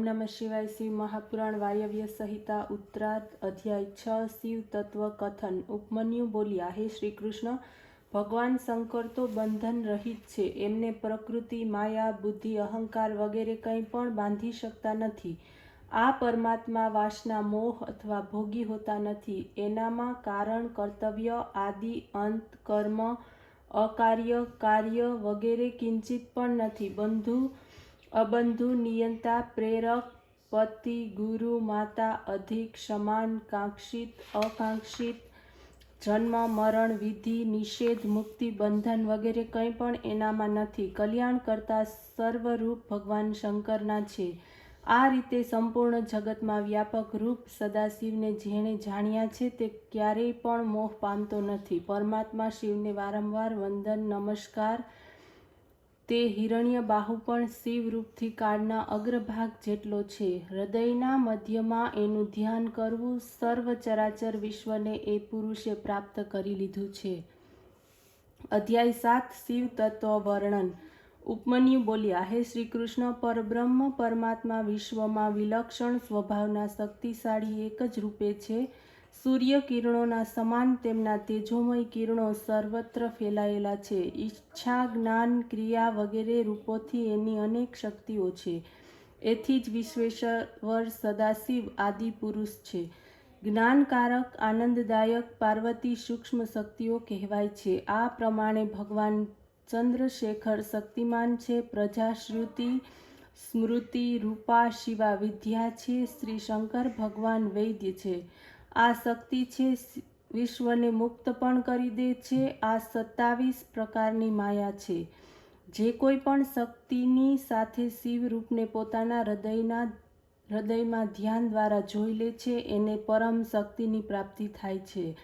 नमः शिवाय। शिव महापुराण वायव्य संहिता उत्तरार्ध अध्याय 6 शिव तत्व कथन। उपमन्यु बोल्या, हे श्री कृष्ण, भगवान शंकर तो बंधन रहित छे। एमने प्रकृति, माया, बुद्धि, अहंकार वगैरह कंई पण बांधी शकता नथी। आ परमात्मा वासना, मोह अथवा भोगी होता नथी। एनामां कारण, कर्तव्य, आदि, अंत, कर्म, अकार्य, कार्य वगैरह किंचित पण नथी। बंधु, अबंधु, नियंता, प्रेरक, पति, गुरु, माता, अधिक, समान, कांक्षित, अकांक्षित, जन्म, मरण, विधि, निषेध, मुक्ति, बंधन वगैरह कंई पण एनामां नथी। कल्याण करता सर्वरूप भगवान शंकरना छे। आ रीते संपूर्ण जगतमां व्यापक रूप सदाशिवने जेणे जाण्या छे ते क्यारेय पण मोह पामतो नथी। परमात्मा शिवने वारंवार वंदन नमस्कार। ते हिरण्यबाहु पण शिव रूपथी काळना अग्रभाग जेटलो छे। हृदयना मध्यमां एनुं ध्यान करवुं सर्व चराचर विश्वने ए पुरुषे प्राप्त करी लीधुं छे। अध्याय 7 शिव तत्व वर्णन। उपमन्यु बोल्या, हे श्री कृष्ण, परब्रह्म परमात्मा विश्वमां विलक्षण स्वभावना शक्तिशाળી एक ज रूपे छे। सूर्य किरणोना समान तेमना तेजोमय किरणों सर्वत्र फैलायेला छे। इच्छा, ज्ञान, क्रिया वगैरह रूपोथी एनी अनेक शक्तिओ छे। एथी ज विश्वेश्वर सदाशिव आदि पुरुष छे। ज्ञानकारक, आनंददायक पार्वती सूक्ष्म शक्तिओ कहेवाय छे। आ प्रमाणे भगवान चंद्रशेखर शक्तिमान छे। प्रजा, श्रुति, स्मृति, रूपा, शिवा विद्या छे। श्री शंकर भगवान वैद्य छे। आ शक्ति छे विश्वने मुक्त पण करी दे छे। आ 27 प्रकारनी माया छे। जे कोई पण शक्तिनी साथे शिव रूपने पोताना हृदयमां ध्यान द्वारा जोई ले छे एने परम शक्तिनी प्राप्ति थाय छे।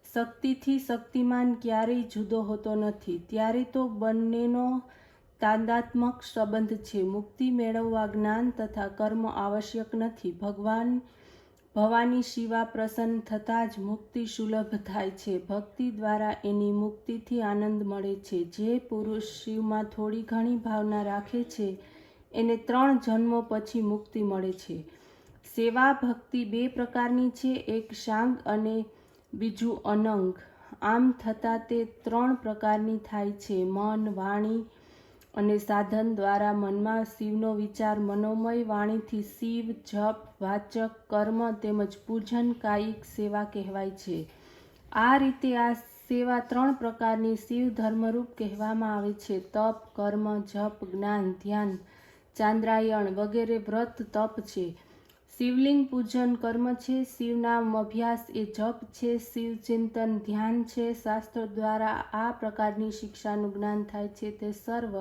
शक्तिथी शक्तिमान क्यारेय जुदो होतो नथी। त्यारे तो बंनेनो तादात्मक संबंध छे। मुक्ति मेळववा ज्ञान तथा कर्म आवश्यक नथी। भवानी शिवा प्रसन्न थता ज मुक्ति सुलभ थाय छे। भक्ति द्वारा एनी मुक्तिथी आनंद मळे छे। जे पुरुष शिवमां थोड़ी घणी भावना राखे छे एने 3 जन्मों पछी मुक्ति मळे छे। सेवा भक्ति 2 प्रकारनी छे, एक सांग अने बीजू अनंग। आम थता ते 3 प्रकारनी थाय छे। मन, वाणी અને સાધન દ્વારા મનમાં શિવનો વિચાર મનોમય, વાણીથી શિવ, જપ, વાચક, કર્મ તેમજ પૂજન, કાયિક સેવા કહેવાય છે। આ રીતે આ સેવા 3 પ્રકારની શિવ ધર્મરૂપ કહેવામાં આવે છે। તપ, કર્મ, જપ, જ્ઞાન, ધ્યાન, ચાંદ્રાયણ વગેરે વ્રત તપ છે। શિવલિંગ પૂજન કર્મ છે। શિવનામ અભ્યાસ એ જપ છે। શિવ ચિંતન ધ્યાન છે। શાસ્ત્રો દ્વારા આ પ્રકારની શિક્ષાનું જ્ઞાન થાય છે તે સર્વ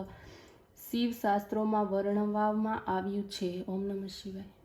શિવ શાસ્ત્રોમાં વર્ણવવામાં આવ્યું છે। ઓમ નમઃ શિવાય।